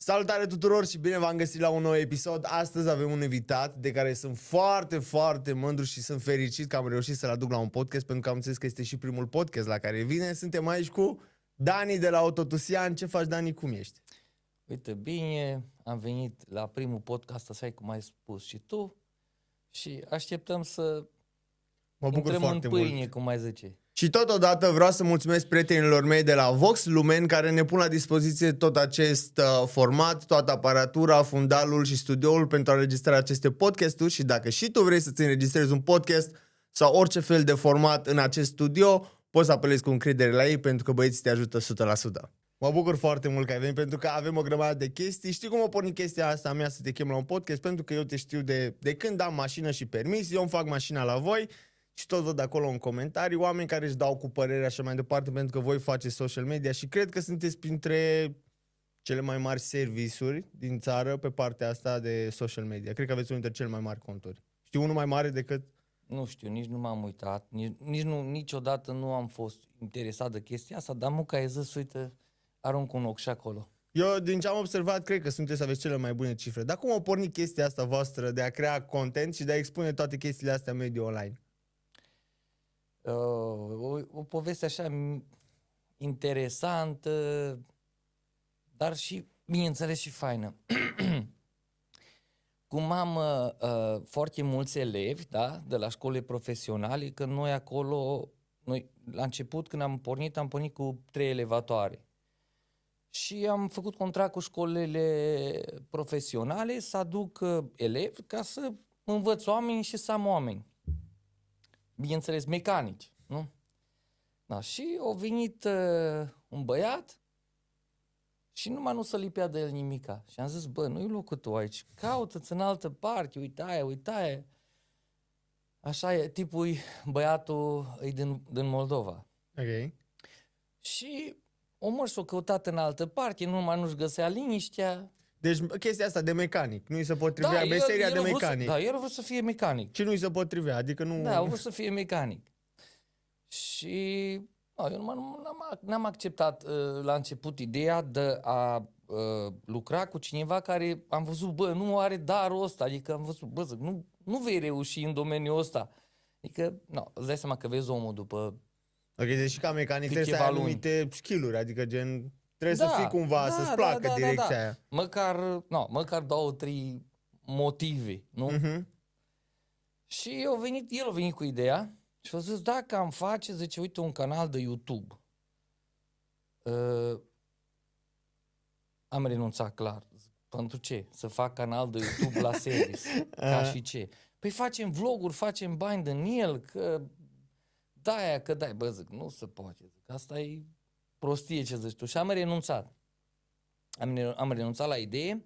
Salutare tuturor și bine v-am găsit la un nou episod. Astăzi avem un invitat de care sunt foarte, foarte mândru și sunt fericit că am reușit să-l aduc la un podcast, pentru că am înțeles că este și primul podcast la care vine. Suntem aici cu Dani de la Autotusian. Ce faci, Dani? Cum ești? Uite, bine, am venit la primul podcast, așa cum ai spus și tu, și așteptăm să Mă bucur intrăm în foarte pâine, mult. cum ai zice. Și totodată vreau să mulțumesc prietenilor mei de la Vox Lumen care ne pun la dispoziție tot acest format, toată aparatura, fundalul și studioul pentru a înregistra aceste podcasturi și dacă și tu vrei să-ți înregistrezi un podcast sau orice fel de format în acest studio, poți să apelezi cu încredere la ei pentru că băieții te ajută 100%. Mă bucur foarte mult că ai venit pentru că avem o grămadă de chestii. Știi cum a pornit chestia asta mea să te chem la un podcast? Pentru că eu te știu de când am mașină și permis, eu îmi fac mașina la voi. Și tot văd acolo în comentarii oameni care își dau cu părere așa mai departe pentru că voi faceți social media și cred că sunteți printre cele mai mari serviciuri din țară pe partea asta de social media. Cred că aveți unul dintre cele mai mari conturi. Știi unul mai mare decât... Nu știu, nici nu m-am uitat, niciodată nu am fost interesat de chestia asta, dar Muca ai zis, uite, arunc un ochi și acolo. Eu, din ce am observat, cred că sunteți să aveți cele mai bune cifre. Dar cum a pornit chestia asta voastră de a crea content și de a expune toate chestiile astea în mediul online? O poveste așa interesantă, dar și, bineînțeles, și faină. Cum am foarte mulți elevi, da, de la școli profesionale, că noi acolo, la început când am pornit cu 3 elevatoare. Și am făcut contract cu școlile profesionale să aduc elevi ca să învăț oameni și să am oameni. Bineînțeles, mecanici, nu? Da, și a venit un băiat și numai nu se lipea de el nimica. Și am zis, bă, nu-i locul tău aici, caută-ți în altă parte, uite aia. Așa e, tipul băiatul e din Moldova. Ok. Și omul s-a căutat în altă parte, nu-și găsea liniștea. Deci chestia asta de mecanic, nu-i se potrivea, meseria de mecanic. El a vrut să fie mecanic. Ce nu-i se potrivea, adică nu... Da, a vrut să fie mecanic. Și eu n-am acceptat la început ideea de a lucra cu cineva care am văzut, bă, nu are darul ăsta, adică am văzut, bă, zic, nu vei reuși în domeniul ăsta. Adică, îți dai seama că vezi omul după... Ok, deci și ca mecanic trebuie să ai anumite skill-uri, adică gen... Trebuie să fii cumva, să-ți placă direcția aia. Măcar 2-3 motive, nu? Uh-huh. Și el a venit cu ideea și a zis, dacă am face, zice, uite, un canal de YouTube. Am renunțat clar. Pentru ce? Să fac canal de YouTube la service. Ca și ce? Păi facem vloguri, facem bani din el, că dai. Bă, zic, nu se poate. Zic, asta e prostie ce zici tu. Și am renunțat. Am renunțat la idee.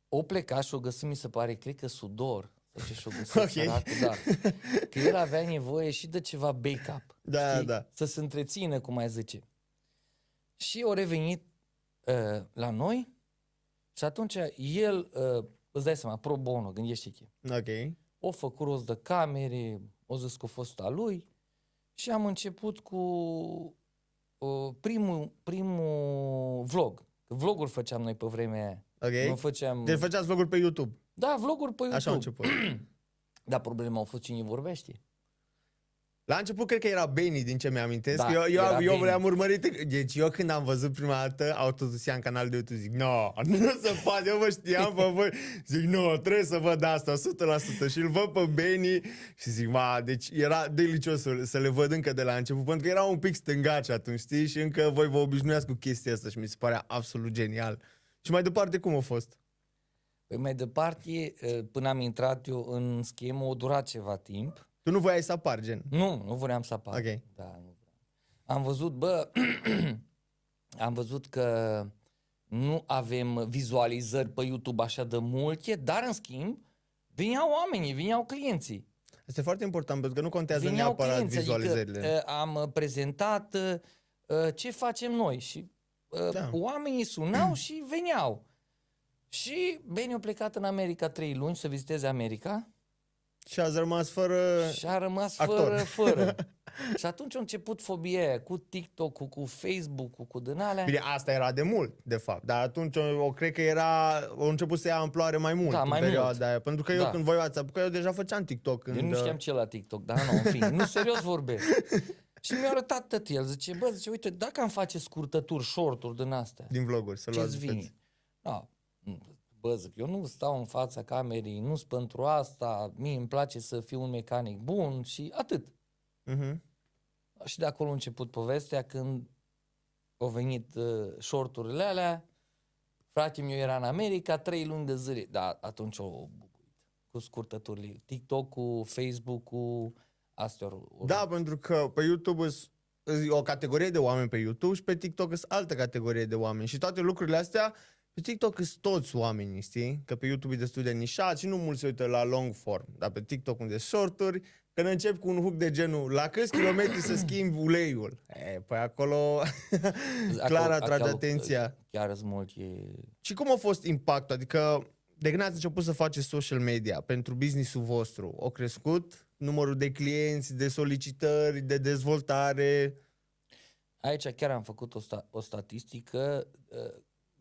O plecat și o găsit, mi se pare, cred că Sudor. Și-o găsit săracul, da. Că el avea nevoie și de ceva backup. Da. Să se întrețină, cum ai zice. Și a revenit la noi și atunci el, îți dai seama, pro bono, gândește-te. Ok. O făcut rost de camere, o zis că a fost a lui și am început cu primul vlog. Vloguri făceam noi pe vremea aia. Ok. Deci făceați vloguri pe YouTube. Da, vloguri pe YouTube. Așa a început. Dar problema a fost cine vorbește. La început cred că era Benny, din ce mi-amintesc. Da, eu le-am urmărit. Deci eu când am văzut prima dată Autotusian canal de YouTube, zic, nu se poate, eu vă știam pe voi. Zic, trebuie să văd asta, 100%. Și îl văd pe Benny și zic, deci era delicios să le văd încă de la început, pentru că era un pic stângaci atunci, știi? Și încă voi vă obișnuiați cu chestia asta și mi se părea absolut genial. Și mai departe, cum a fost? Păi mai departe, până am intrat eu în schemă, a durat ceva timp. Tu nu voiai să apar, gen? Nu vreau să apar. Ok. Da, nu vreau. Am văzut, am văzut că nu avem vizualizări pe YouTube așa de multe, dar în schimb veneau oamenii, veneau clienții. Asta e foarte important, pentru că nu contează neapărat vizualizările. Adică, am prezentat ce facem noi și oamenii sunau și veneau. Și Beni a plecat în America 3 luni să viziteze America. Și a rămas fără Și a rămas actor. fără. Și atunci a început fobia aia cu TikTok-ul, cu Facebook-ul, cu din alea. Bine, asta era de mult, de fapt, dar atunci o cred că a început să ia amploare mai mult Da, în mai perioada mult. aia. Pentru că eu Da. când voi ați apucat, eu deja făceam TikTok. Eu nu știam ce la TikTok, dar nu, în fine, nu serios vorbesc. Și mi-a arătat tăti, el zice, bă, zice, uite, dacă am face scurtături, short-uri din astea, Din vloguri, să luați ce-ți vine? Da, bă, zic, eu nu stau în fața camerei, nu-s pentru asta, mie îmi place să fiu un mecanic bun și atât. Și de acolo a început povestea când au venit shorturile alea, fratele meu era în America, 3 luni de zile, dar atunci o bucuit cu scurtăturile, TikTok-ul, Facebook-ul, astea Da, pentru că pe YouTube e o categorie de oameni pe YouTube și pe TikTok sunt altă categorie de oameni și toate lucrurile astea pe TikTok sunt toți oamenii, știi? Că pe YouTube e destul de nișat și nu mulți se uită la long form, dar pe TikTok unde short-uri, când încep cu un hook de genul la câți kilometri să schimbi uleiul, păi acolo clar atrage atenția. Chiar îți mult e... Și cum a fost impactul? Adică de când ați început să faceți social media pentru business-ul vostru, a crescut numărul de clienți, de solicitări, de dezvoltare? Aici chiar am făcut o statistică,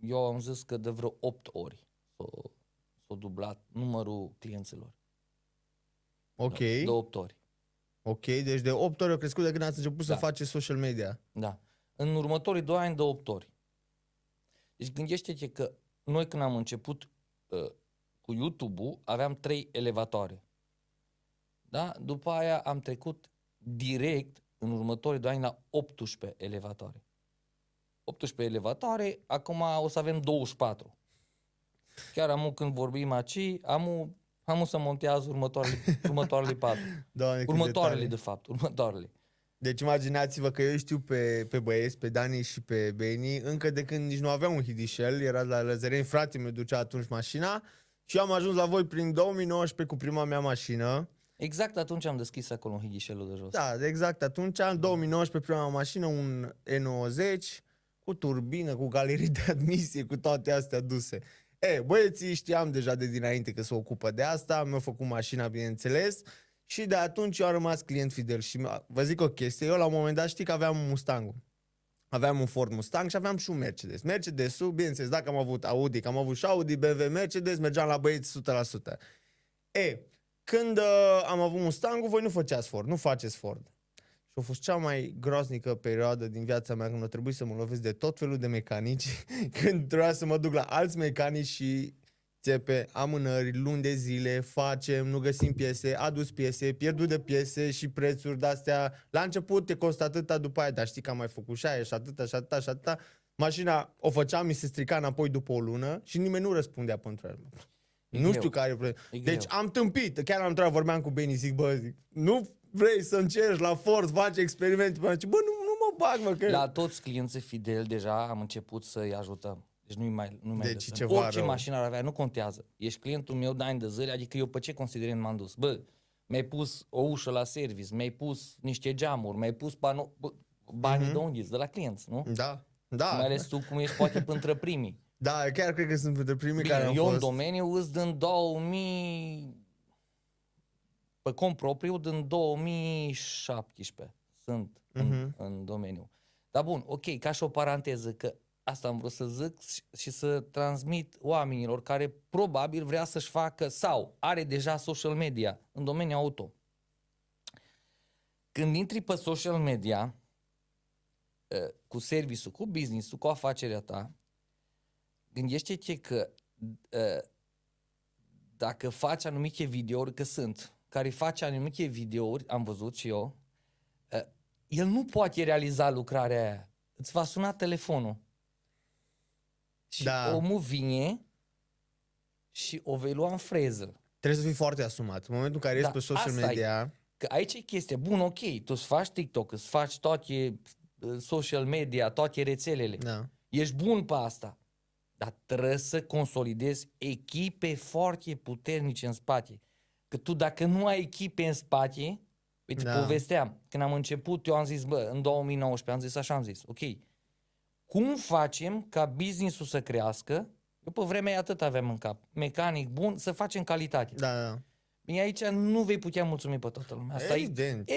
eu am zis că de vreo 8 ori s-a dublat numărul clienților. Ok. De 8 ori. Ok, deci de 8 ori a crescut de când ați început să Da. faceți social media. Da. În următorii 2 ani de 8 ori. Deci gândește-te că noi când am început cu YouTube-ul aveam 3 elevatoare. Da? După aia am trecut direct în următorii 2 ani la 18 elevatoare. 18 elevatoare, acum o să avem 24. Chiar amu când vorbim aici, amu să montează următoarele 4. Doamne, cât Următoarele, de de fapt, următoarele. Deci imaginați-vă că eu știu pe băieți, pe Dani și pe Beni, încă de când nici nu aveau un hidișel, era la Lăzăreni, fratele meu ducea atunci mașina și eu am ajuns la voi prin 2019 cu prima mea mașină. Exact atunci am deschis acolo un hidișelul de jos. Da, exact atunci, în 2019 prima mea mașină, un E90 cu turbină, cu galerii de admisie, cu toate astea duse. Băieții știam deja de dinainte că se ocupă de asta, mi-au făcut mașina, bineînțeles, și de atunci eu am rămas client fidel. Și vă zic o chestie, eu la un moment dat știi că aveam un Mustang. Aveam un Ford Mustang și aveam și un Mercedes. Mercedes-ul, bineînțeles, dacă am avut Audi, că am avut și Audi, BMW, Mercedes, mergeam la băieți 100%. Când am avut Mustang-ul, voi nu făceați Ford, nu faceți Ford. Și a fost cea mai groaznică perioadă din viața mea când a trebuit să mă lovesc de tot felul de mecanici, când trebuia să mă duc la alți mecanici și țepe, amânări, luni de zile, facem, nu găsim piese, adus piese, pierdut de piese și prețuri de-astea. La început te costă atâta, după aia, dar știi că am mai făcut și aia și atâta și atâta și atâta. Mașina o făceam, mi se strica înapoi după o lună și nimeni nu răspundea pentru el. Nu știu care e problema. Deci am tâmpit, chiar am întrebat, vorbeam cu Beni, zic, nu vrei să încerci la Ford, faci experimente? Bă, nu mă bag, mă, că... La toți clienții fideli deja am început să-i ajutăm. Deci nu mai deci lăsăm. ceva Orice rău. mașină ar avea, nu contează. Ești clientul meu de ani de zile, adică eu pe ce considerent m-am dus? Bă, mi-ai pus o ușă la service, mi-ai pus niște geamuri, mi-ai pus banii de unde de la clienți, nu? Da. Mai ales tu cum ești poate pântre primii. Da, chiar cred că sunt printre primii Bine, care am eu fost. în domeniu îs din 2000... Pe cont propriu, din 2017 sunt în domeniu. Dar bun, ok, ca și o paranteză, că asta am vrut să zic și să transmit oamenilor care probabil vrea să-și facă sau are deja social media în domeniul auto. Când intri pe social media cu serviciul, cu business-ul, cu afacerea ta, gândește-te că dacă faci anumite videouri, că sunt, care face anumite videouri, am văzut și eu, el nu poate realiza lucrarea aia. Îți va suna telefonul. Și omul vine și o vei lua în freză. Trebuie să fii foarte asumat. În momentul în care ești pe social media... Că aici e chestia. Bun, ok, tu îți faci TikTok, îți faci toate social media, toate rețelele. Da. Ești bun pe asta. Dar trebuie să consolidezi echipe foarte puternice în spate. Că tu dacă nu ai echipe în spate, uite, povesteam, când am început, eu am zis, în 2019, am zis așa, am zis, ok, cum facem ca business-ul să crească? Eu pe vremea atât aveam în cap. Mecanic bun, să facem calitate. Da. Mie aici nu vei putea mulțumi pe toată lumea. Asta Evident, e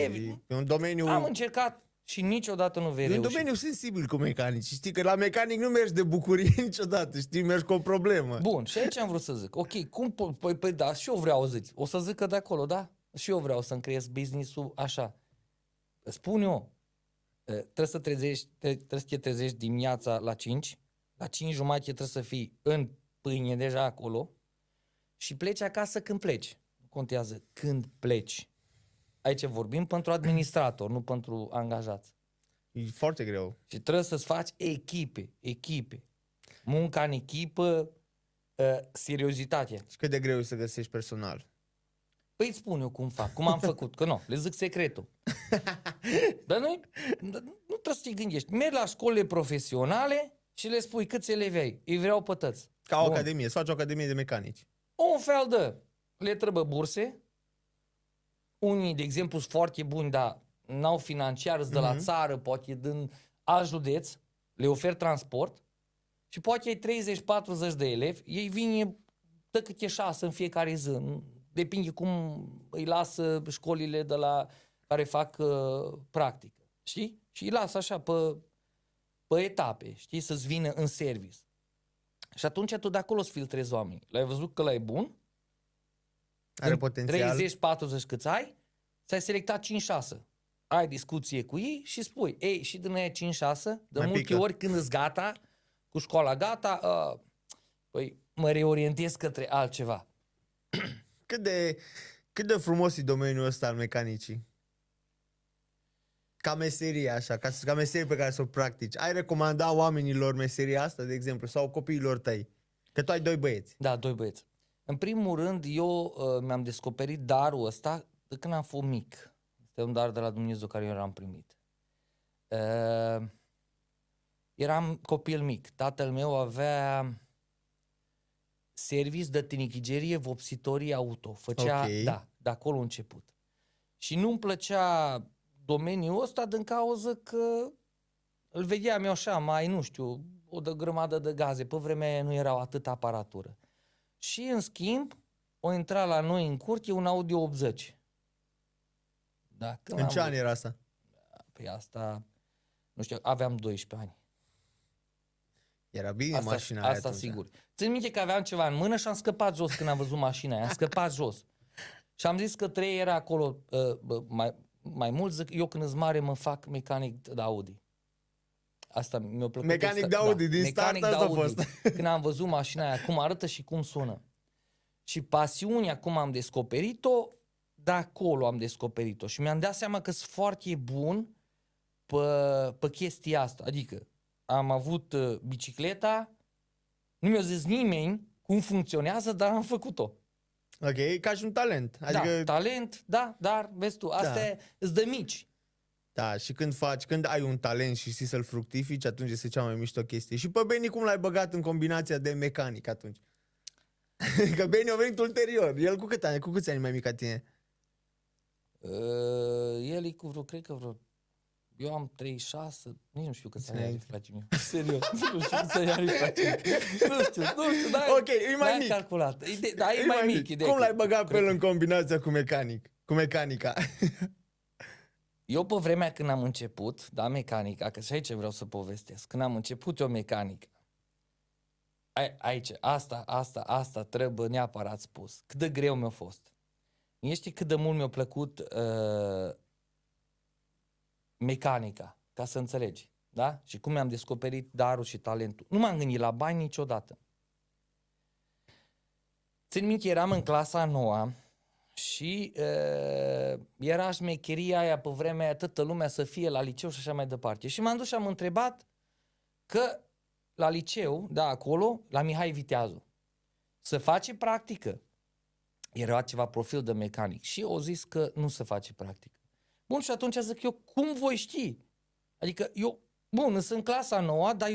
e un domeniu... Am încercat și niciodată nu vei E un reuși. domeniu sensibil cu mecanici. Știi că la mecanic nu mergi de bucurie niciodată, știi, mergi cu o problemă. Bun, și aici am vrut să zic. Ok, cum păi da, și eu vreau zic. O să zic că de acolo, da? Și eu vreau să-mi creez business-ul așa. Spun eu, trebuie să te trezești dimineața la 5, la 5 jumate trebuie să fii în pâine deja acolo și pleci acasă când pleci. Nu contează când pleci. Aici vorbim pentru administrator, nu pentru angajați. E foarte greu. Și trebuie să-ți faci echipe. Munca în echipă, seriozitate. Și cât de greu e să găsești personal. Păi îți spun eu cum fac, cum am făcut, că nu, le zic secretul. Dar nu trebuie să te gândești. Mergi la școlile profesionale și le spui câți elevi ai. Îi vreau pe tăți. Ca o Bun. academie, să faci o academie de mecanici. Un fel de, le trebuie burse. Unii, de exemplu, sunt foarte buni, dar n-au financiar, de la țară, poate din alt județ, le ofer transport și poate ai 30-40 de elevi, ei vin dă câte 6 în fiecare zi. Depinde cum îi lasă școlile de la care fac practică, știi? Și îi lasă așa pe etape, știi? Să-ți vină în service. Și atunci tu de acolo îți filtrezi oamenii. L-ai văzut că l-ai bun? Are potențial. 30-40 câți ai, ți-ai selectat 5-6. Ai discuție cu ei și spui, ei, și din aia 5-6, de Mai multe pică. ori când îți gata, cu școala gata, păi mă reorientez către altceva. Cât de frumos e domeniul ăsta al mecanicii? Ca meserie, așa, ca meserie pe care să o practici. Ai recomanda oamenilor meseria asta, de exemplu, sau copiilor tăi? Că tu ai 2 băieți. Da, 2 băieți. În primul rând, eu mi-am descoperit darul ăsta de când am fost mic. Este un dar de la Dumnezeu care eu l-am primit. Eram copil mic. Tatăl meu avea serviciu de tinichigerie, vopsitorie auto. Făcea, Ok. da, de acolo a început. Și nu-mi plăcea domeniul ăsta din cauza că îl vedeam eu așa, mai, nu știu, o grămadă de gaze. Pe vremea aia nu erau atât aparatură. Și, în schimb, o intra la noi în curte un Audi 80. Da, când În ce an era asta? Păi asta, nu știu, aveam 12 ani. Era bine Asta, mașina aia asta atunci. sigur. Țin minte că aveam ceva în mână și am scăpat jos când am văzut mașina aia. Am scăpat jos. Și am zis că 3 era acolo, mai mult zic, eu când îți mare mă fac mecanic de Audi. Asta mi-a plăcut. Mecanic de Audi, din start asta a fost. Când am văzut mașina aia, cum arată și cum sună. Și pasiunea, cum am descoperit-o, de acolo am descoperit-o. Și mi-am dat seama că sunt foarte bun pe chestia asta. Adică am avut bicicleta, nu mi-a zis nimeni cum funcționează, dar am făcut-o. Ok, ca și un talent. Adică, Da, talent, da, dar, vezi tu, astea îți dă mici. da, și când ai un talent și știi să-l fructifici, atunci este cea mai mișto chestie. Și pe Beni cum l-ai băgat în combinația de mecanic atunci? Că Beni a venit ulterior. El cu câți ani mai mic ca tine? El e cu vreo, cred că vreo... Eu am 36, nici nu știu câți ani are, frate meu. Serios, nu știu câți ani are, frate meu. Nu știu, dar Ok, e mai mic. calculat. Da, e mai mic. Ideea Cum că- l-ai băgat pe el în combinația cu mecanica? Eu pe vremea când am început, da, mecanica, că și aici vreau să povestesc, când am început eu mecanică, aici, asta trebuie neapărat spus. Cât de greu mi-a fost. Știi cât de mult mi-a plăcut mecanica, ca să înțelegi, da? Și cum mi-am descoperit darul și talentul. Nu m-am gândit la bani niciodată. Țin minte, eram în clasa 9 și era șmecheria aia pe vremea aia, toată lumea să fie la liceu și așa mai departe. Și m-am dus și am întrebat că la liceu, da, acolo, la Mihai Viteazu, să face practică. Era ceva profil de mecanic și eu au zis că nu se face practică. Bun, și atunci zic eu, cum voi ști? Adică eu, bun, sunt în clasa 9, dar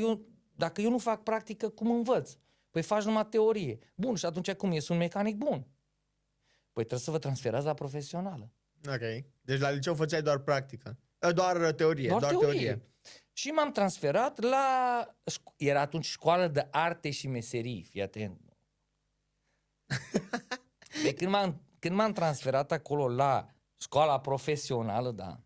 dacă eu nu fac practică, cum învăț? Păi faci numai teorie. Bun, și atunci cum ești un mecanic bun? Păi trebuie să vă transferați la profesională. Ok. Deci la liceu făceai doar practică. Doar teorie. Doar teorie. Și m-am transferat la... Era atunci școală de arte și meserii, fii atent. De când m-am când m-am transferat acolo la școala profesională, da,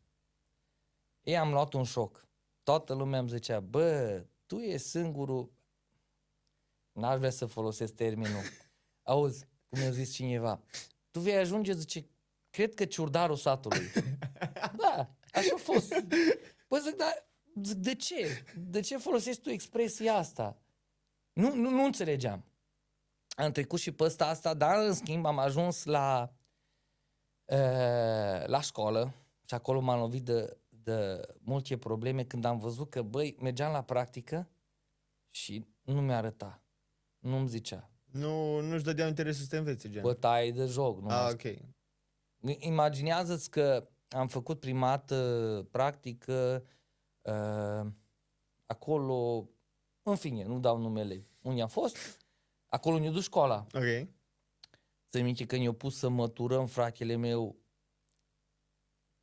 ei am luat un șoc. Toată lumea îmi zicea, bă, tu e singurul, n-aș vrea să folosesc termenul, auzi, cum mi-a zis cineva, tu vei ajunge, zice, cred că ciurdarul satului. Da, așa a fost. Păi zic, dar zic, de ce? De ce folosești tu expresia asta? Nu înțelegeam. Am trecut și pe asta, dar în schimb am ajuns la școală și acolo m-am lovit de multe probleme când am văzut că, băi, mergeam la practică și nu mi arăta. Nu-mi zicea. Nu-și dădeau interesul să te învețe, gen. Bătaie de joc. Ok. Imaginează-ți că am făcut prima dată practică acolo, în fine, nu dau numele, unde am fost, acolo ne-a dus școala. Ok. Să-mi minte că ne-au pus să măturăm, fratele meu,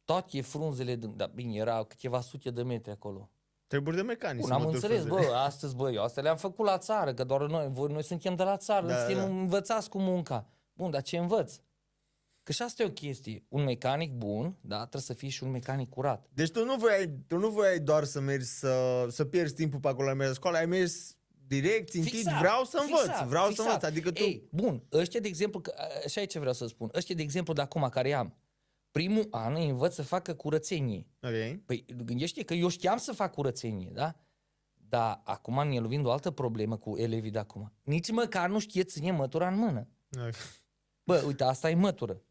toate frunzele, dar bine, era câteva sute de metri acolo. Treburi de mecanic. Bun, am înțeles, bă, astăzi, bă, eu astea le-am făcut la țară, că doar noi suntem de la țară, suntem învățați cu munca. Bun, dar ce învăț? Că și asta e o chestie. Un mecanic bun, da, trebuie să fie și un mecanic curat. Deci tu nu voiai doar să mergi să pierzi timpul pe acolo la mers școală, ai mers direct, țintit, vreau să învăț, adică tu... Ei, bun, ăștia de exemplu, așa e ce vreau să spun, ăștia de exemplu de acum care am, primul an îi învăț să facă curățenie. Okay. Păi gândește că eu știam să fac curățenie, da? Dar acum ne lovim de o altă problemă cu elevii de acum. Nici măcar nu știe ține mătura în mână. Okay. Bă, uite, asta e mătură.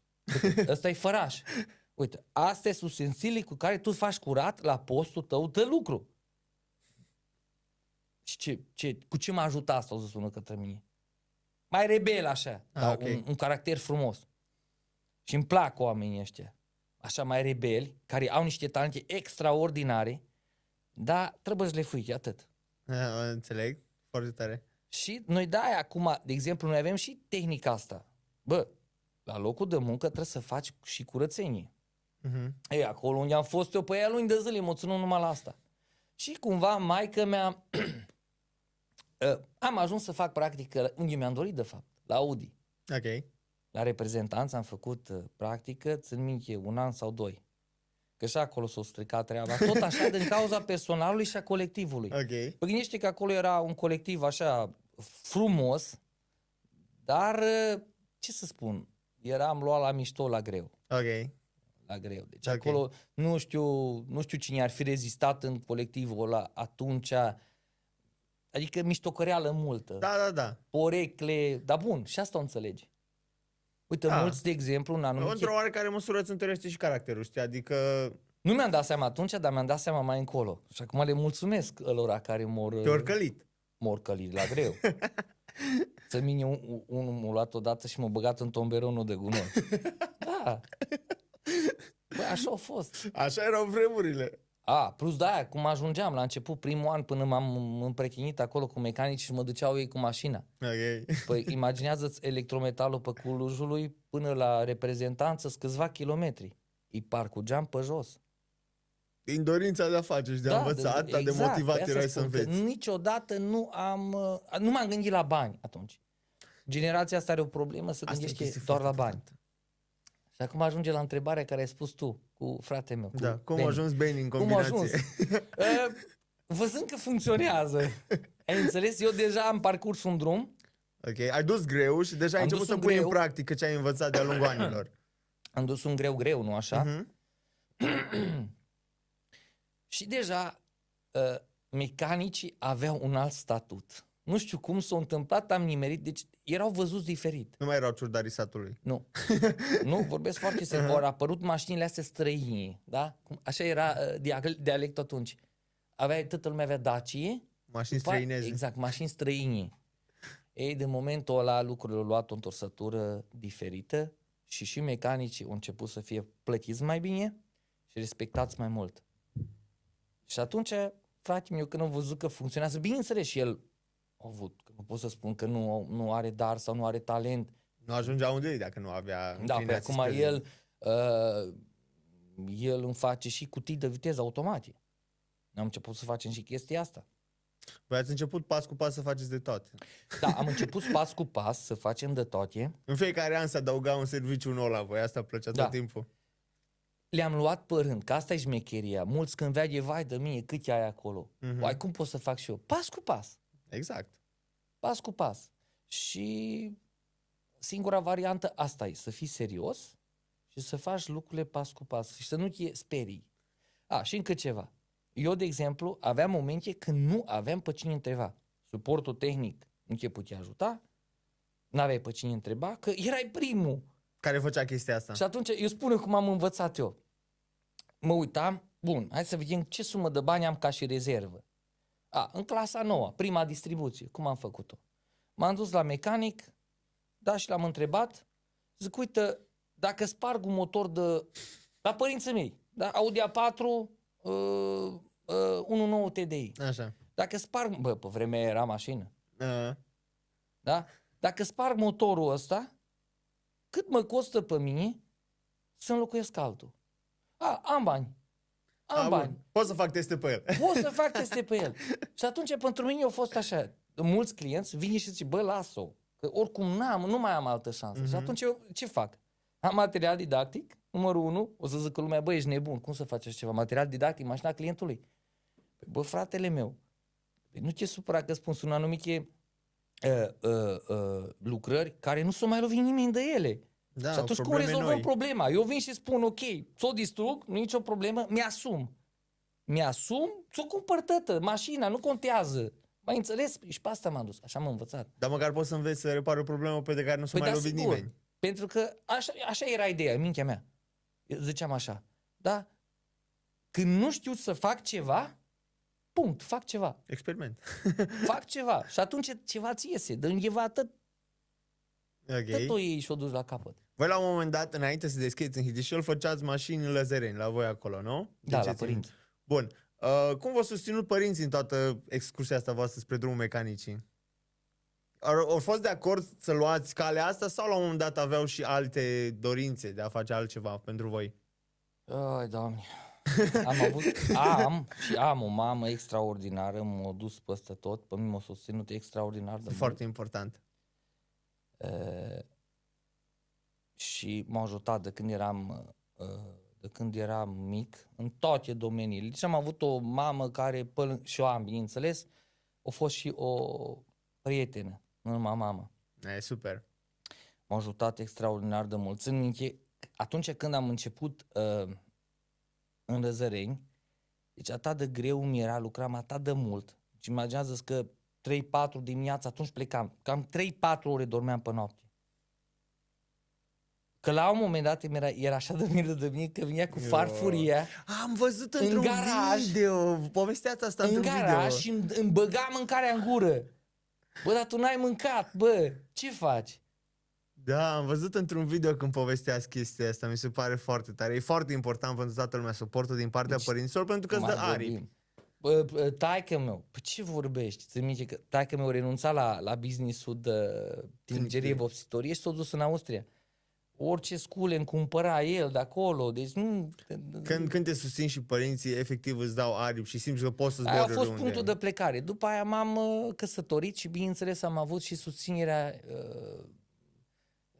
Ăsta e făraș. Uite, astea sunt ustensilii cu care tu faci curat la postul tău de lucru. Și cu ce m-a ajutat asta, o să spună către mine? Mai rebel așa, dar okay. un caracter frumos. Și îmi plac oamenii ăștia, așa mai rebeli, care au niște talente extraordinare, dar trebuie să le fui, atât. Înțeleg, foarte tare. Și noi de-aia acum, de exemplu, noi avem și tehnica asta. Bă, la locul de muncă trebuie să faci și curățenie. Ei, acolo unde am fost eu pe ea luni de zile, mă ținut numai la asta. Și cumva maică mea am ajuns să fac practică unde mi-am dorit, de fapt, la Audi. Ok. La reprezentanță am făcut practică, țin minte, 1 an sau 2. Că și acolo s-a stricat treaba. Tot așa din cauza personalului și a colectivului. Okay. Păi gândește că acolo era un colectiv așa frumos, dar ce să spun, am luat la mișto la greu. Ok. La greu. Deci acolo nu știu cine ar fi rezistat în colectivul ăla atunci. Adică miștocăreală multă. Da. Porecle, dar bun, și asta o înțelegi. Uite, mulți, de exemplu, în anumite... Într-o oarecare măsură îți întărește și caracterul, știi? Adică... Nu mi-am dat seama atunci, dar mi-am dat seama mai încolo. Și acum le mulțumesc ălora care Te-or călit. M-or călit la greu. Să mine unul m-a luat odată și m-a băgat în tomberonul de gunoi. Da. Bă, așa a fost. Așa erau vremurile. Plus de aia, cum ajungeam la început, primul an, până m-am împrechinit acolo cu mecanici și mă duceau ei cu mașina. Okay. Păi imaginează-ți electrometalul pe Clujului până la reprezentanță, câțiva kilometri. Îi parcugeam pe jos. Din dorința de a face și de a învăța, atât de motivat erai să înveți. Niciodată nu m-am gândit la bani atunci. Generația asta are o problemă, să gândește doar la bani. Și acum ajunge la întrebarea care ai spus tu cu fratele meu. Da, cum a ajuns Benny în combinație? Văzând că funcționează. Ai înțeles? Eu deja am parcurs un drum. Ok, ai dus greu și deja ai început să pui în practică ce ai învățat de-a lungul anilor. Am dus un greu, nu așa? Și deja mecanicii aveau un alt statut. Nu știu cum s-a întâmplat, am nimerit, deci erau văzuți diferit. Nu mai erau ciurdarii satului. Nu. Nu, vorbesc foarte serios. Au apărut mașinile astea străine, da? Așa era dialectul atunci. Toată lumea avea Dacie. Mașini străineze. Exact, mașini străine. Ei, de momentul ăla, lucrurile au luat o întorsătură diferită și mecanicii au început să fie plătiți mai bine și respectați mai mult. Și atunci, fratele meu, când am văzut că funcționează, bineînțeles, și el a avut, că nu pot să spun că nu are dar sau nu are talent. Nu ajungea unde e dacă nu avea... Da, pe acum el îmi face și cutii de viteză automate. Am început să facem și chestia asta. Voi ați început pas cu pas să faceți de toate. Da, am început pas cu pas să facem de toate. În fiecare an se adăuga un serviciu nou la voi, asta plăcea Da. tot timpul. Le-am luat pe rând, că asta e șmecheria. Mulți când vede, vai de mine, cât ai acolo. Uai, cum pot să fac și eu? Pas cu pas. Exact. Pas cu pas. Și singura variantă asta e, să fii serios și să faci lucrurile pas cu pas și să nu te sperii. Și încă ceva. Eu, de exemplu, aveam momente când nu aveam pe cine întreba. Suportul tehnic nu te putea ajuta, n-aveai pe cine întreba, că erai primul. Care făcea chestia asta? Și atunci, eu spun cum am învățat eu. Mă uitam, bun, hai să vedem ce sumă de bani am ca și rezervă. În clasa 9, prima distribuție, cum am făcut-o? M-am dus la mecanic, și l-am întrebat, zic, uite, dacă sparg un motor la părinții mei, da? Audi A4, 1.9 TDI. Așa. Dacă sparg, pe vremea era mașină, Uh, da? Dacă sparg motorul ăsta, cât mă costă pe mine să înlocuiesc altul? Am bani. Am bani. Bun. Pot să fac teste pe el. Pot să fac teste pe el. Și atunci pentru mine a fost așa. Mulți clienți vin și zic, las-o. Că oricum nu mai am altă șansă. Și atunci eu ce fac? Am material didactic, numărul 1, o să zic că lumea, ești nebun, cum să faci așa ceva? Material didactic, mașina clientului. Fratele meu, nu te supăra că spun, sunt anumite lucrări care nu s-o mai lovit nimeni de ele. Da, și atunci cum rezolvăm problema? Eu vin și spun, ok, ți-o distrug, nu e nicio problemă, mi-asum, ți-o cumpăr tătă, mașina, nu contează. Mai înțeles? Și pe asta m-am dus, așa am învățat. Dar măcar poți să înveți să repari o problemă pe de care nu s-a mai lovit nimeni. Pentru că așa era ideea, în mintea mea. Eu ziceam așa, da? Când nu știu să fac ceva, punct, fac ceva. Experiment. Fac ceva și atunci ceva ți iese, de undeva tot o iei și o duci la capăt. Voi la un moment dat, înainte să deschideți în Hidișel, făceați mașini lăzăreni la voi acolo, nu? Da, la părinți. Bun. Cum v-au susținut părinții în toată excursia asta voastră spre drumul mecanicii? Au fost de acord să luați calea asta sau la un moment dat aveau și alte dorințe de a face altceva pentru voi? Ai, Doamne. Am o mamă extraordinară, m-a dus peste tot, pe mine m-a susținut extraordinar de mult. Foarte important. Și m-a ajutat de când eram mic, în toate domeniile. Deci am avut o mamă care, și o am, bineînțeles, a fost și o prietenă, nu numai mamă. E super. M-a ajutat extraordinar de mult. Țin minte, atunci când am început în Răzăreni, deci atât de greu mi era, lucram atât de mult. Și imaginează că 3-4 dimineața, atunci plecam. Cam 3-4 ore dormeam pe noapte. Că la un moment dat era așa de milă de mine că vinea cu farfuria. Am văzut într-un video. Povesteați asta într-un video. În garaj și îmi băga mâncarea în gură. Dar tu n-ai mâncat, ce faci? Da, am văzut într-un video când povesteați chestia asta, mi se pare foarte tare. E foarte important pentru toată lumea, suportul din partea părinților, pentru că îți dă aripi. Taică meu, ce vorbești? Ți-mi minte că taică meu renunța la business-ul de tingerie vopsitorie și s-a dus în Austria. Orice scule îmi cumpăra el de acolo, deci nu... Când te susțin și părinții, efectiv îți dau aripi și simți că poți să zbori oriunde. A fost punctul de plecare. După aia m-am căsătorit și bineînțeles am avut și susținerea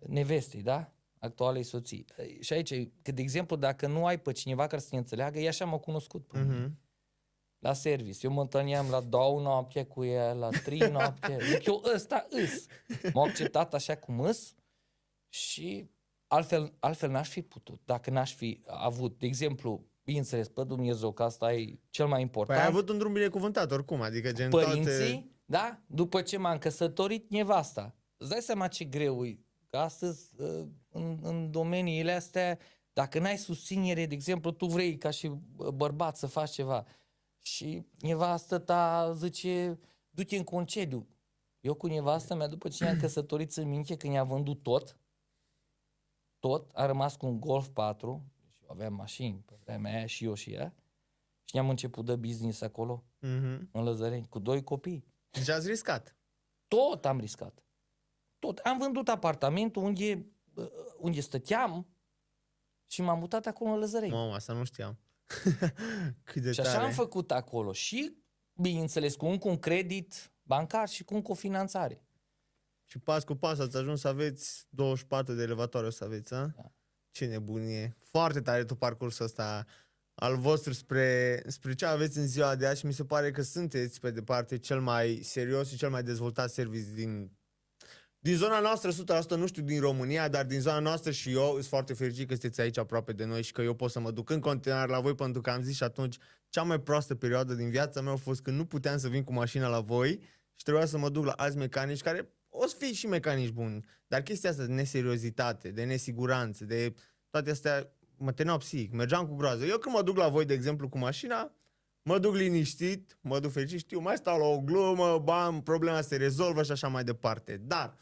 nevestei, da? Actualei soții. Și aici, că de exemplu, dacă nu ai pe cineva care să ne înțeleagă, ea așa m-a cunoscut. La service. Eu mă întâlneam la 2 noapte cu ea, la 3 noapte. Zic eu, ăsta îs. M-a acceptat așa cum îs și altfel n-aș fi putut. Dacă n-aș fi avut, de exemplu, bineînțeles, pe Dumnezeu, că asta e cel mai important. Păi ai avut un drum binecuvântat oricum, adică gen părinții, da? După ce m-am căsătorit, nevasta. Îți dai seama ce greu e? Că astăzi, în domeniile astea, dacă n-ai susținere, de exemplu, tu vrei ca și bărbat să faci ceva și nevastă ta zice, du-te în concediu. Eu cu nevastă mea, după ce ne-am căsătorit, în minte, când i-a vândut tot, a rămas cu un Golf 4, și aveam mașini pe vremea aia și eu și ea, și ne-am început de business acolo, în Lăzăreni, cu 2 copii. Deci ați riscat. Tot am riscat. Tot. Am vândut apartamentul unde stăteam și m-am mutat acolo în Lăzăreni. Mamă, asta nu știam. Cât de și așa tare. am făcut acolo și bineînțeles, cu un credit bancar și cu cofinanțare. Și pas cu pas ați ajuns să aveți 24 de elevatoare, o să aveți, a? Da. Ce nebunie. Foarte tare tot parcursul ăsta al vostru spre ce aveți în ziua de azi și mi se pare că sunteți, pe departe, cel mai serios și cel mai dezvoltat service din zona noastră, 100%, nu știu din România, dar din zona noastră și eu sunt foarte fericit că sunteți aici aproape de noi și că eu pot să mă duc în continuare la voi, pentru că am zis și atunci, cea mai proastă perioadă din viața mea a fost când nu puteam să vin cu mașina la voi și trebuia să mă duc la alți mecanici care o să fie și mecanici buni, dar chestia asta de neseriozitate, de nesiguranță, de toate astea mă teneau psihic, mergeam cu groază. Eu când mă duc la voi, de exemplu, cu mașina, mă duc liniștit, mă duc fericit, știu, mai stau la o glumă, bam, problema se rezolvă și așa mai departe. Dar,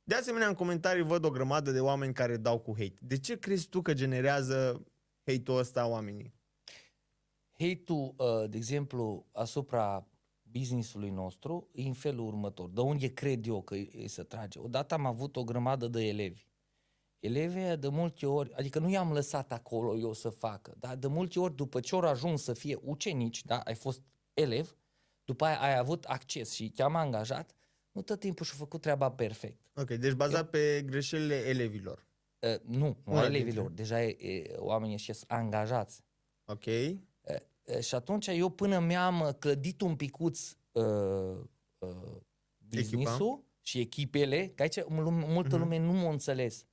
de asemenea, în comentarii văd o grămadă de oameni care dau cu hate. De ce crezi tu că generează hate-ul ăsta oamenii? Hate-ul, de exemplu, asupra business-ului nostru e în felul următor. De unde cred eu că e să trage? Odată am avut o grămadă de elevi. Elevii de multe ori, adică nu i-am lăsat acolo eu să facă, dar de multe ori după ce ori ajuns să fie ucenici, da, ai fost elev, după aia ai avut acces și te-am angajat, nu tot timpul și-a făcut treaba perfect. Ok, deci bazat pe greșelile elevilor. Nu a elevilor, deja oamenii ăștia sunt angajați. Ok. Și atunci eu până mi-am clădit un picuț business-ul și echipele, că aici multă lume nu m-a înțeles.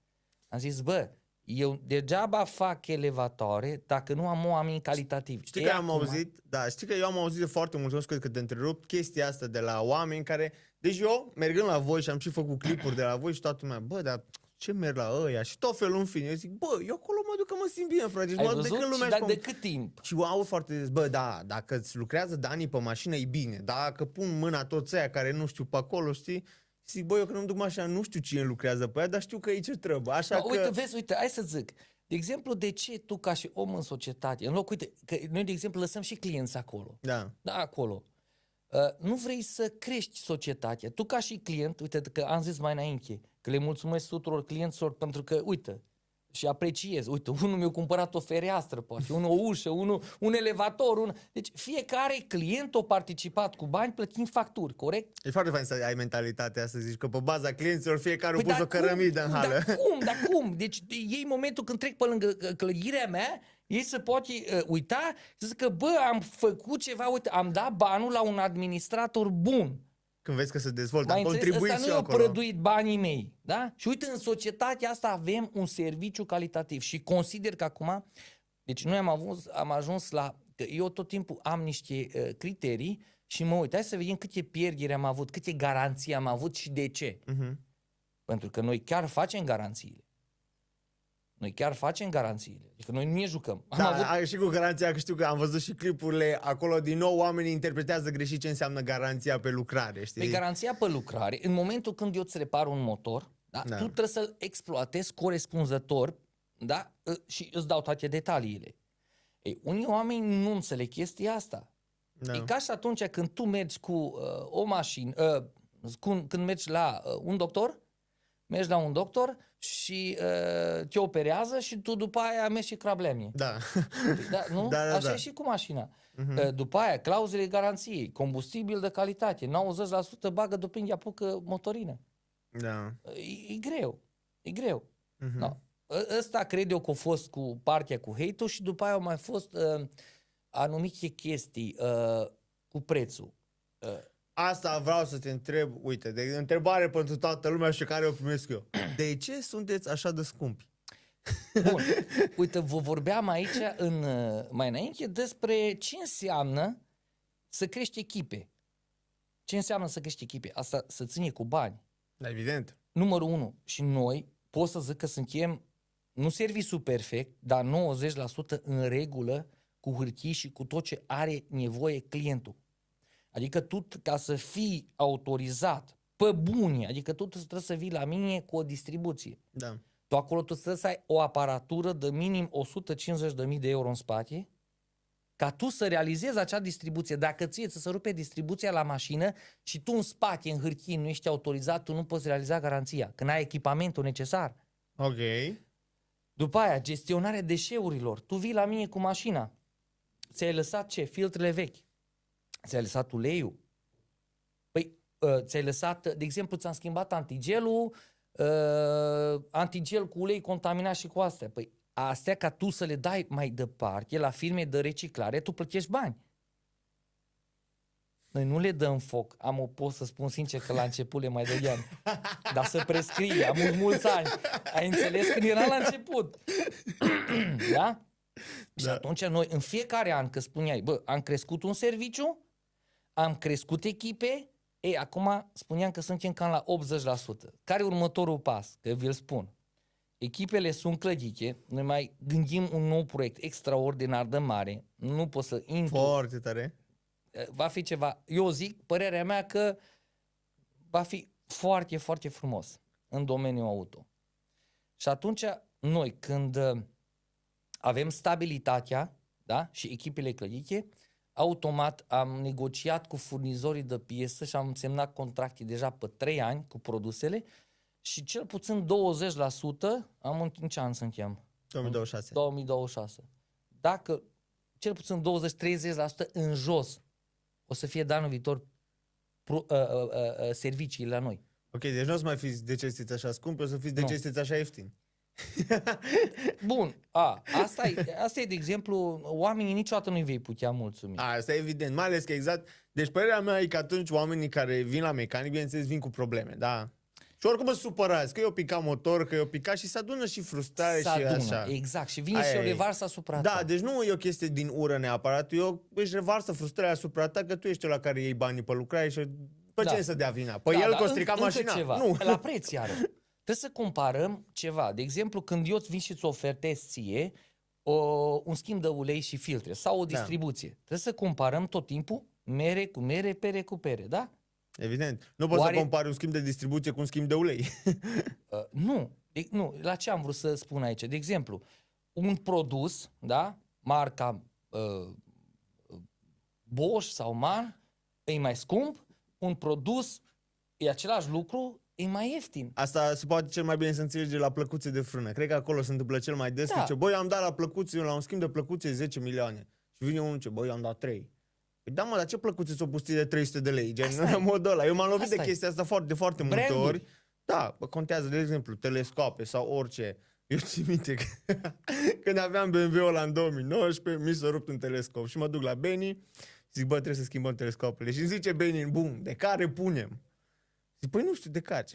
Am zis, bă, eu degeaba fac elevatoare dacă nu am oameni calitativ. Știi că am auzit, da, știi că eu am auzit de foarte mult, scuze că te întrerup, chestia asta de la oameni care, deci eu, mergând la voi și am și făcut clipuri de la voi și toată lumea, bă, dar ce merg la ăia și tot felul în fine, eu zic, bă, eu acolo mă duc că mă simt bine, frate. Ai văzut? Și de cât timp? Și au foarte des, bă, da, dacă îți lucrează Dani pe mașină e bine, dacă pun mâna toți aia care nu știu pe acolo, știi? Zic, bă, eu când îmi duc mașina nu știu cine lucrează pe ea, dar știu că e ce trebuie, așa că... Uite, vezi, uite, hai să zic, de exemplu, de ce tu ca și om în societate, în loc, uite, că noi, de exemplu, lăsăm și clienți acolo. Da. Da, acolo. Nu vrei să crești societatea. Tu ca și client, uite că am zis mai înainte, că le mulțumesc tuturor clienților pentru că, uite, și apreciez. Uite, unul mi-a cumpărat o fereastră, poate, unul o ușă, unul un elevator. Deci fiecare client a participat cu bani plătind facturi, corect? E foarte fain să ai mentalitatea să zici că pe baza clienților fiecare a pus o cărămidă în hală. Dar cum? Deci ei momentul când trec pe lângă clădirea mea, ei se poate uita și zic că, bă, am făcut ceva, uite, am dat banul la un administrator bun. Când vezi că se dezvoltă, am contribuit și nu acolo. i-a prăduit banii mei, da? Și uite, în societatea asta avem un serviciu calitativ și consider că acum, deci noi am ajuns la, că eu tot timpul am niște criterii și mă uit, hai să vedem câte pierderi am avut, câte garanții am avut și de ce. Pentru că noi chiar facem garanțiile. Adică noi nu ne jucăm. Da, și cu garanția, că știu că am văzut și clipurile, acolo din nou oamenii interpretează greșit ce înseamnă garanția pe lucrare, știi? Pe garanția pe lucrare, în momentul când eu îți repar un motor, da, tu trebuie să-l exploatezi corespunzător, da, și îți dau toate detaliile. Ei, unii oameni nu înțeleg chestia asta. Da. E ca și atunci când tu mergi cu o mașină, când mergi la un doctor, mergi la un doctor și te operează și tu după aia mergi și crablemie. Da. Da, nu? Da. Așa e și cu mașina. După aia, clauzele garanției, combustibil de calitate, 90% bagă după când apucă motorină. Da. E greu. No. Ăsta cred eu că a fost cu partea cu hate-ul și după aia au mai fost anumite chestii cu prețul. Asta vreau să te întreb, uite, de întrebare pentru toată lumea și care o primesc eu. De ce sunteți așa de scumpi? Bun, uite, vă vorbeam aici mai înainte despre ce înseamnă să crești echipe. Ce înseamnă să crești echipe? Asta să ține cu bani. Da, evident. Numărul 1. Și noi, pot să zic că suntem, nu serviciul perfect, dar 90% în regulă cu hârtii și cu tot ce are nevoie clientul. Adică tu, ca să fii autorizat pe bune, adică tu trebuie să vii la mine cu o distribuție. Da. Tu acolo tu trebuie să ai o aparatură de minim 150.000 de euro în spate ca tu să realizezi acea distribuție. Dacă ție ți se rupe distribuția la mașină și tu în spate, în hârtie, nu ești autorizat, tu nu poți realiza garanția, când ai echipamentul necesar. Ok. După aia, gestionarea deșeurilor. Tu vii la mine cu mașina. Ți-ai lăsat ce? Filtrele vechi. ți-ai lăsat uleiul? Păi, ți-ai lăsat, de exemplu, ți-am schimbat antigelul, antigel cu ulei contaminat și cu astea. Păi, astea ca tu să le dai mai departe la firme de reciclare, tu plătești bani. Noi nu le dăm foc. Pot să spun sincer că la început le mai dădeam. Dar să prescrie, am mulți ani. Ai înțeles când era la început. Da? Și atunci noi în fiecare an, că spuneai, bă, am crescut un serviciu, am crescut echipe, acum spuneam că suntem cam la 80%. Care e următorul pas? Că vi-l spun. Echipele sunt clădite, noi mai gândim un nou proiect extraordinar de mare, nu pot să intru. Foarte tare. Va fi ceva, eu zic, părerea mea că va fi foarte, foarte frumos în domeniul auto. Și atunci noi când avem stabilitatea, da, și echipele clădite, automat am negociat cu furnizorii de piese și am semnat contracte deja pe 3 ani cu produsele și cel puțin 20% în ce an suntem? 2026. 2026. Dacă cel puțin 20-30% în jos o să fie de anul viitor serviciile la noi. Ok, deci nu o să mai fiți de ce sunteți așa scumpi, o să fiți de ce sunteți așa ieftini. Bun, asta e de exemplu, oamenii niciodată nu-i vei putea mulțumi. Asta e evident, mai ales că exact, deci părerea mea e că atunci oamenii care vin la mecanic, bineînțeles, vin cu probleme, da? Și oricum mă supărați, că eu picat motor, că eu picat și se adună și frustrare și așa. Exact, și vine și o revarsă asupra ta. Da, deci nu e o chestie din ură neapărat, eu își revarsă frustrarea asupra ta că tu ești ăla care iei banii pe lucrare și pe cine să dea vina? Păi el că o strica mașina. Ceva. Nu. La preț iară. Trebuie să comparăm ceva. De exemplu, când eu vin și îți ofertez ție un schimb de ulei și filtre sau o distribuție, trebuie să comparăm tot timpul mere cu mere, pere cu pere, da? Evident. Nu poți să compari un schimb de distribuție cu un schimb de ulei. Nu. La ce am vrut să spun aici? De exemplu, un produs, da? Marca Bosch sau MAN, e mai scump, un produs e același lucru, e mai ieftin. Asta se poate cel mai bine să înțelege la plăcuțe de frână. Cred că acolo se întâmplă cel mai des. Zice, băi, am dat la plăcuțe, la un schimb de plăcuțe 10 milioane. Și vine unul ce, băi, am dat 3. Păi da, mă, dar ce plăcuțe s-o pustit de 300 de lei? Gen, în modul ăla. Eu m-am lovit de chestia asta de foarte multe ori. Da, contează, de exemplu, telescoape sau orice. Eu țin minte că când aveam BMW-ul ăla în 2019, mi s-a rupt un telescop și mă duc la Beni, zic, bă, trebuie să schimbăm telescopele. Și îmi zice Beni, bun, de care punem? Zic, păi nu știu, de care?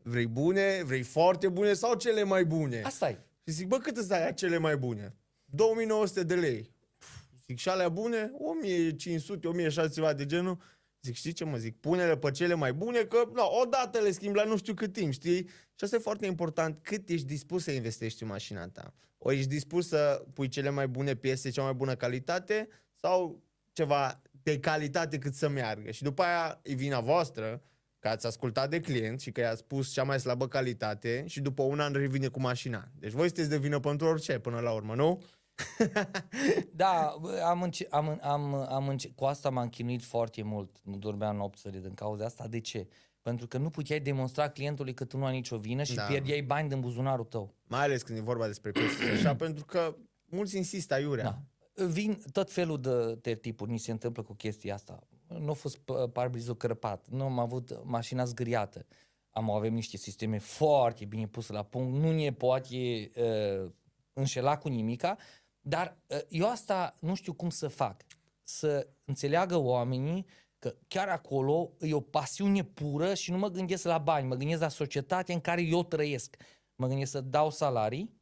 Vrei bune, vrei foarte bune sau cele mai bune? Asta e. Și zic, bă, cât îți dai cele mai bune? 2900 de lei. Zic, și alea bune? 1500, 1600 ceva de genul. Zic, știi ce mă zic? Pune-le pe cele mai bune, că odată le schimbi la nu știu cât timp, știi? Și asta e foarte important, cât ești dispus să investești în mașina ta. Ori ești dispus să pui cele mai bune piese, cea mai bună calitate sau ceva de calitate cât să meargă. Și după aia e vina voastră că ați ascultat de client și că i-ați spus cea mai slabă calitate și după un an revine cu mașina. Deci voi sunteți de vină pentru orice până la urmă, nu? Da, cu asta m-am chinuit foarte mult. Nu dormeam nopțile din cauza asta. De ce? Pentru că nu puteai demonstra clientului că tu nu ai nicio vină și pierdeai bani din buzunarul tău. Mai ales când e vorba despre piese așa, pentru că mulți insistă aiurea. Da. Vin tot felul de tertipuri, ni se întâmplă cu chestia asta. Nu a fost parbrizul crăpat, nu am avut mașina zgâriată. Avem niște sisteme foarte bine puse la punct, nu ne poate înșela cu nimica, dar eu asta nu știu cum să fac. Să înțeleagă oamenii că chiar acolo e o pasiune pură și nu mă gândesc la bani, mă gândesc la societatea în care eu trăiesc. Mă gândesc să dau salarii,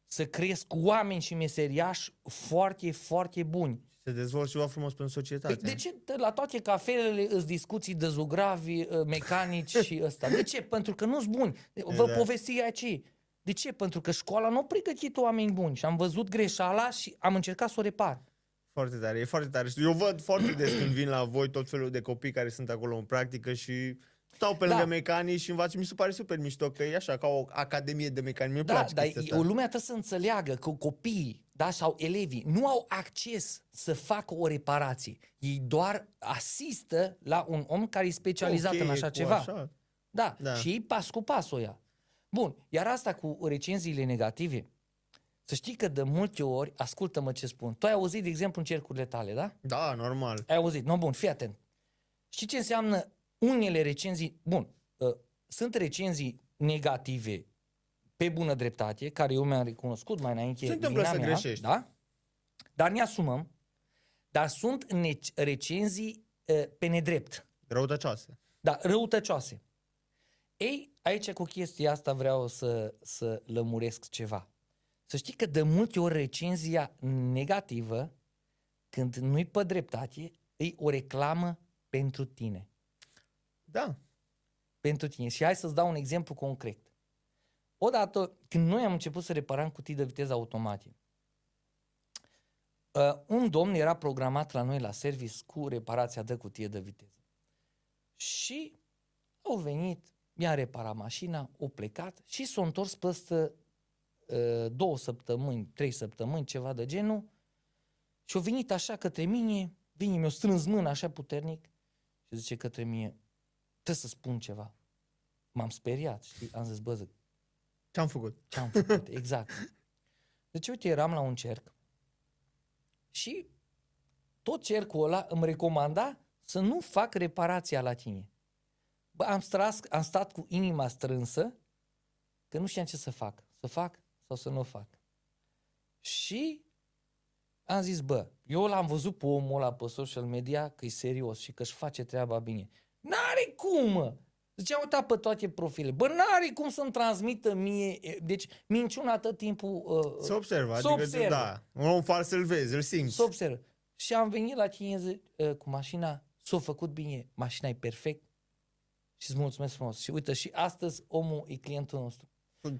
să cresc oameni și meseriași foarte, foarte buni. Se dezvoltă ceva frumos pentru societate. De ce la toate cafelele îți discuții de zugravi, mecanici și ăsta? De ce? Pentru că nu-s buni. Vă povesti aici. De ce? Pentru că școala nu a pregătit oameni buni și am văzut greșeala și am încercat să o repar. Foarte tare, e foarte tare. Eu văd foarte des când vin la voi tot felul de copii care sunt acolo în practică și stau pe lângă mecanici și învață. Mi se pare super mișto că e așa, ca o academie de mecanici. Mi-e place chestia asta. O lumea trebuie să înțeleagă că copiii, da, sau elevii nu au acces să facă o reparație. Ei doar asistă la un om care e specializat în așa ceva. Așa. Da, și ei pas cu pas o ia. Bun, iar asta cu recenziile negative, Să știi că de multe ori, ascultă-mă ce spun, tu ai auzit, de exemplu, în cercurile tale, da? Da, normal. Ai auzit, no, bun, fii atent. Știi ce înseamnă unele recenzii, bun, sunt recenzii negative pe bună dreptate, care eu mi-am recunoscut mai înainte. Se întâmplă să greșești. Da? Dar ne asumăm. Dar sunt recenzii pe nedrept. Răutăcioase. Da, răutăcioase. Ei, aici cu chestia asta vreau să lămuresc ceva. Să știi că de multe ori recenzia negativă, când nu-i pe dreptate, e o reclamă pentru tine. Da. Pentru tine. Și hai să-ți dau un exemplu concret. Odată, când noi am început să reparăm cutii de viteză automate, un domn era programat la noi la service cu reparația de cutie de viteză. Și au venit, mi-a reparat mașina, au plecat și s-au întors peste 2 săptămâni, 3 săptămâni, ceva de genul, și au venit așa către mine, mi-a strâns mâna așa puternic și zice către mine, trebuie să spun ceva. M-am speriat, știi? Am zis, bă, zic, Ce-am făcut? ce-am făcut? Exact. Deci, uite, eram la un cerc și tot cercul ăla îmi recomanda să nu fac reparația la tine. Bă, am stat cu inima strânsă că nu știam ce să fac. Să fac sau să nu fac. Și am zis, bă, eu l-am văzut pe omul ăla pe social media că e serios și că își face treaba bine. N-are cum, mă! Deci am uitat pe toate profilele. Bă, n-are cum să-mi transmită mie... Deci minciuna tot timpul... Se observă, se adică observă. da, un om fals îl vezi, îl simți. Se observă. Și am venit la tine cu mașina, s-a făcut bine, mașina e perfect și îți mulțumesc frumos. Și uite, și astăzi omul e clientul nostru.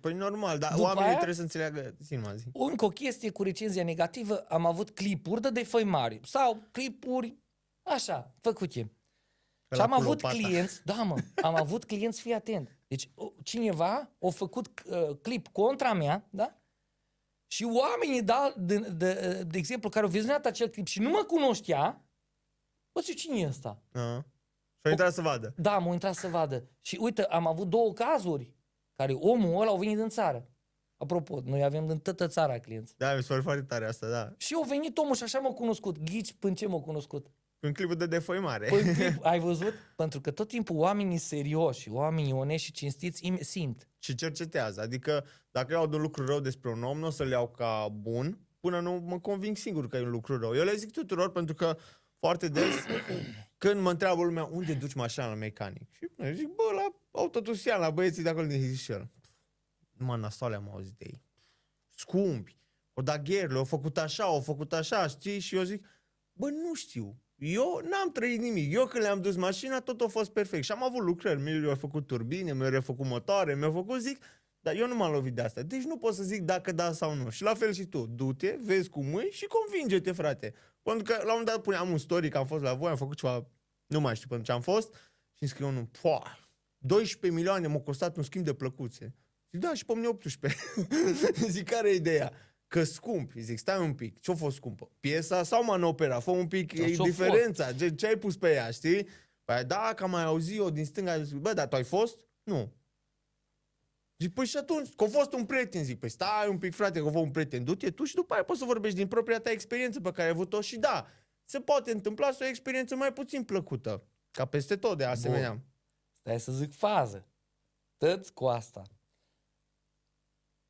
Păi normal, dar După oamenii aia, trebuie să înțeleagă. Zi. Încă o chestie cu recenzia negativă, am avut clipuri de defăimare sau clipuri așa, făcute. Și am avut clienți, da mă, am avut clienți, fii atent. Deci cineva a făcut clip contra mea, da? Și oamenii, da, de exemplu, care au vizionat acel clip și nu mă cunoștea, bă, zic, cine e ăsta? Și au intrat să vadă. Da, m-au intrat să vadă. Și uite, am avut 2 cazuri care omul ăla au venit din țară. Apropo, noi avem din toată țara clienți. Da, mi se pare foarte tare asta, da. Și au venit omul și așa m-a cunoscut. Ghici până ce m-a cunoscut. În clipul de defăimare. Păi, clip, ai văzut? Pentru că tot timpul oamenii serioși, oamenii onești și cinstiți simt. Și cercetează. Adică dacă eu aud un lucru rău despre un om, nu o să-l iau ca bun până nu mă conving singur că e un lucru rău. Eu le zic tuturor pentru că foarte des când mă întreabă lumea unde duci mașina la mecanic. Și eu zic, bă, la Autotusian, la băieții de acolo din Hișel. Numai nasoale am auzit de ei. Scumpi. O da gherile, au făcut așa, știi? Și eu zic, bă, nu știu. Eu n-am trăit nimic. Eu când le-am dus mașina, tot a fost perfect. Și am avut lucrări. Mi-au făcut turbine, mi-au refăcut motoare, mi-au făcut, zic, dar eu nu m-am lovit de asta. Deci nu pot să zic dacă da sau nu. Și la fel și tu. Du-te, vezi cum e și convinge-te, frate. Pentru că la un moment dat puneam un story că am fost la voi, am făcut ceva, nu mai știu pentru ce am fost, și îmi scrie unul, 12 milioane m-a costat un schimb de plăcuțe. Zic, da, și pe mine 18. Zic, care e ideea? Că scump. Zic, stai un pic. Ce-a fost scumpă? Piesa sau manopera? Fă un pic, e diferența. Ce ai pus pe ea, știi? Păi da, că am mai auzit eu din stânga. Zic, bă, dar tu ai fost? Nu. Zic, păi și atunci, că a fost un prieten. Zic, păi stai un pic, frate, că a fost un prieten. Du-te tu și după aia poți să vorbești din propria ta experiență pe care ai avut-o și da, se poate întâmpla să o experiență mai puțin plăcută. Ca peste tot, de asemenea. Bun. Stai să zic fază. Tăți cu asta.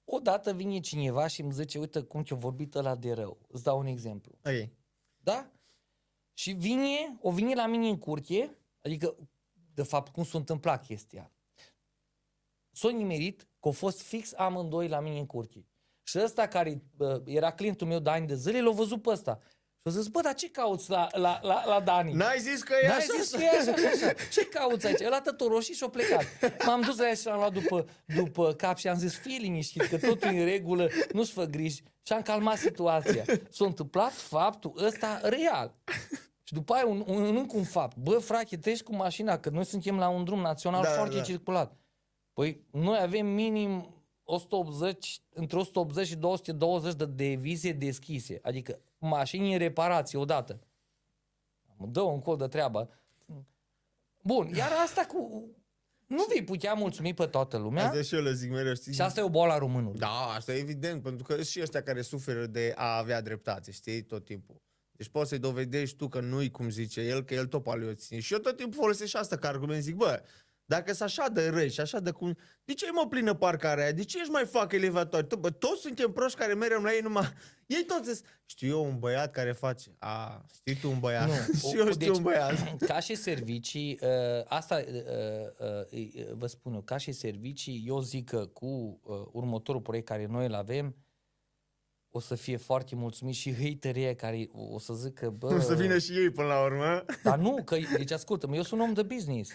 Odată vine cineva și îmi zice, uite cum ți-a vorbit ăla de rău. Îți dau un exemplu. Ok. Da? Și vine la mine în curte, adică, de fapt, cum s-a întâmplat chestia. S-a nimerit că au fost fix amândoi la mine în curte. Și ăsta care era clientul meu de ani de zile, l-a văzut pe ăsta. Și a zis, bă, dar ce cauți la Dani? N-ai zis că e așa? N-ai zis că e așa. Ce cauți aici? Ăla tătul roșii și-a plecat. M-am dus la el și l-am luat după cap și am zis, fie liniștit, că totul e în regulă, nu-ți fă griji. Și am calmat situația. S-a întâmplat faptul ăsta real. Și după aia încă un fapt. Bă, frate, treci cu mașina, că noi suntem la un drum național foarte circulat. Păi, noi avem minim 180, între 180 și 220 de devize deschise. Adică mașini în reparație odată. Mă dă un col de treabă. Bun, iar asta cu Nu vei putea mulțumi pe toată lumea Asta și eu le zic mereu, știi? și asta e o boală a românului. Da, asta e evident, pentru că și ăștia care suferă de a avea dreptate, știi, tot timpul. Deci poți să-i dovedești tu că nu-i cum zice el, că el tot paleoține. Și eu tot timpul folosesc și asta ca argument, zic, bă, dacă sunt așa de răi și așa de cum... De ce mă plină parcarea aia? De ce ești mai fac elevatori? Bă, toți suntem proști care merem la ei numai... Ei toți zic, știu eu un băiat care face... A, știi tu un băiat? Nu. Și eu știu un băiat. Ca și servicii, asta vă spun eu, ca și servicii, eu zic că cu următorul proiect care noi îl avem, o să fie foarte mulțumit și haterii care o să zică, bă... O să vină și ei până la urmă. Dar nu, că, deci ascultă-mă, eu sunt om de business.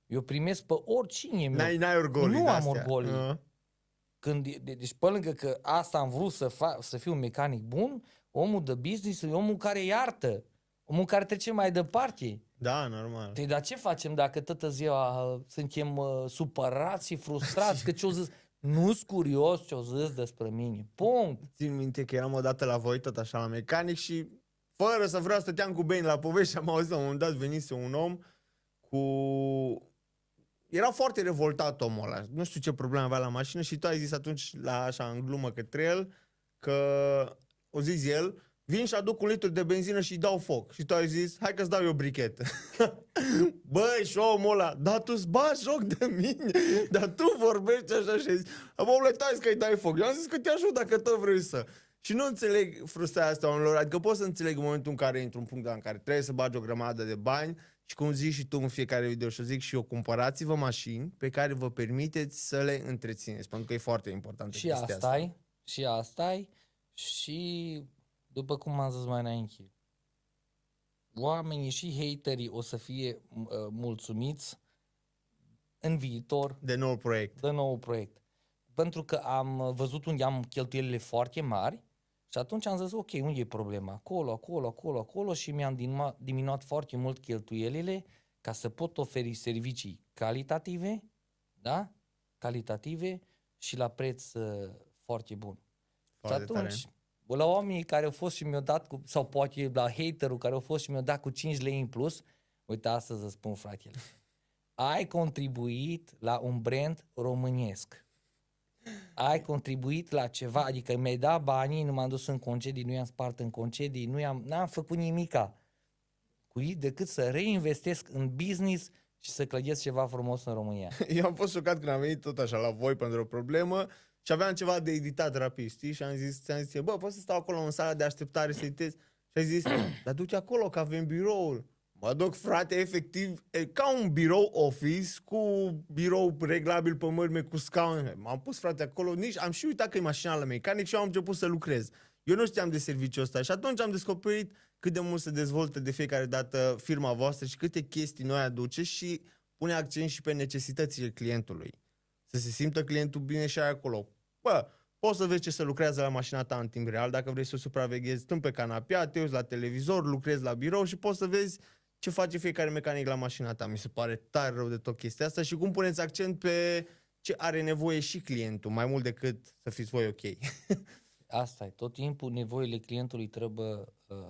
Eu primesc pe oricine. N-ai orgolii Nu am de-astea. orgolii. Deci pe lângă că asta am vrut să fiu un mecanic bun, omul de business e omul care iartă. Omul care trece mai departe. Da, normal. Dar ce facem dacă toată ziua suntem supărați și frustrați că ce-o zis? Nu-s curios ce-o zis despre mine. Punct. Țin minte că eram odată la voi, tot așa, la mecanic și fără să vreau stăteam cu Beni la povești și am auzit la un moment dat venise un om cu... Era foarte revoltat omul ăla. Nu știu ce problemă avea la mașină și tu ai zis atunci, la așa, în glumă către el, că o zis el, vin și aduc 1 litru de benzină și îi dau foc. Și tu ai zis, hai că-ți dau eu brichetă. Băi, și omul ăla, dar tu-ți bagi joc de mine, dar tu vorbești așa și zici, omule, tai că îi dai foc. Eu am zis că te ajut dacă tot vrei să. Și nu înțeleg frustrarea asta oamenilor, adică pot să înțeleg în momentul în care intru în punctul în care trebuie să bagi o grămadă de bani și cum zici și tu în fiecare video și o zic și eu, cumpărați-vă mașini pe care vă permiteți să le întrețineți, pentru că e foarte important. Și asta și după cum am zis mai înainte, oamenii și haterii o să fie mulțumiți în viitor De nou proiect. de nou proiect. Pentru că am văzut unde am cheltuielile foarte mari și atunci am zis, ok, unde e problema? Acolo și mi-am diminuat foarte mult cheltuielile ca să pot oferi servicii calitative, da? Calitative și la preț foarte bun. Foarte și atunci, la oamenii care au fost și mi-au dat, sau poate la haterul care au fost și mi-au dat cu 5 lei în plus, uite, astăzi îți spun, fratele, ai contribuit la un brand românesc. Ai contribuit la ceva, adică mi-ai dat banii, nu m-am dus în concedii, nu i-am spart în concedii, n-am făcut nimica decât să reinvestesc în business și să clădesc ceva frumos în România. Eu am fost șocat când am venit tot așa la voi pentru o problemă și aveam ceva de editat rapid, știi? Și ți-am zis, bă, poți să stau acolo în sala de așteptare să editez? Și ai zis, dar du-te acolo că avem biroul. Mă duc, frate, efectiv, ca un birou office, cu birou reglabil pe mărime, cu scaun. M-am pus, frate, acolo, am și uitat că e mașina la mecanic și am început să lucrez. Eu nu știam de serviciul ăsta și atunci am descoperit cât de mult se dezvoltă de fiecare dată firma voastră și câte chestii noi aduce și pune accent și pe necesitățile clientului. Să se simtă clientul bine și ai acolo. Bă, poți să vezi ce se lucrează la mașina ta în timp real, dacă vrei să o supraveghezi, stând pe canapea, te uiți la televizor, lucrezi la birou și poți să vezi ce face fiecare mecanic la mașina ta. Mi se pare tare rău de tot chestia asta și cum puneți accent pe ce are nevoie și clientul, mai mult decât să fiți voi ok. Asta e, tot timpul nevoile clientului trebuie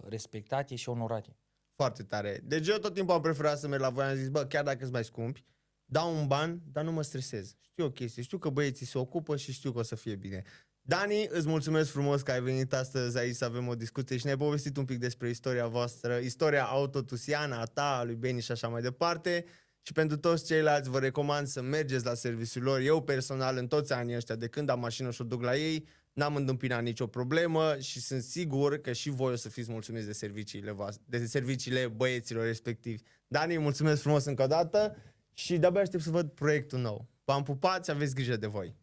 respectate și onorate. Foarte tare. Deci eu tot timpul am preferat să merg la voi, am zis, bă, chiar dacă îți mai scumpi, dau un ban, dar nu mă stresez. Știu o chestie, știu că băieții se ocupă și știu că o să fie bine. Dani, îți mulțumesc frumos că ai venit astăzi aici să avem o discuție și ne-ai povestit un pic despre istoria voastră, istoria autotusiană, a ta, a lui Beni și așa mai departe. Și pentru toți ceilalți vă recomand să mergeți la serviciul lor. Eu personal, în toți anii ăștia, de când am mașină și o duc la ei, n-am întâmpinat nicio problemă și sunt sigur că și voi o să fiți mulțumiți de serviciile voastre, de serviciile băieților respectivi. Dani, mulțumesc frumos încă o dată și de-abia aștept să văd proiectul nou. V-am pupat și aveți grijă de voi.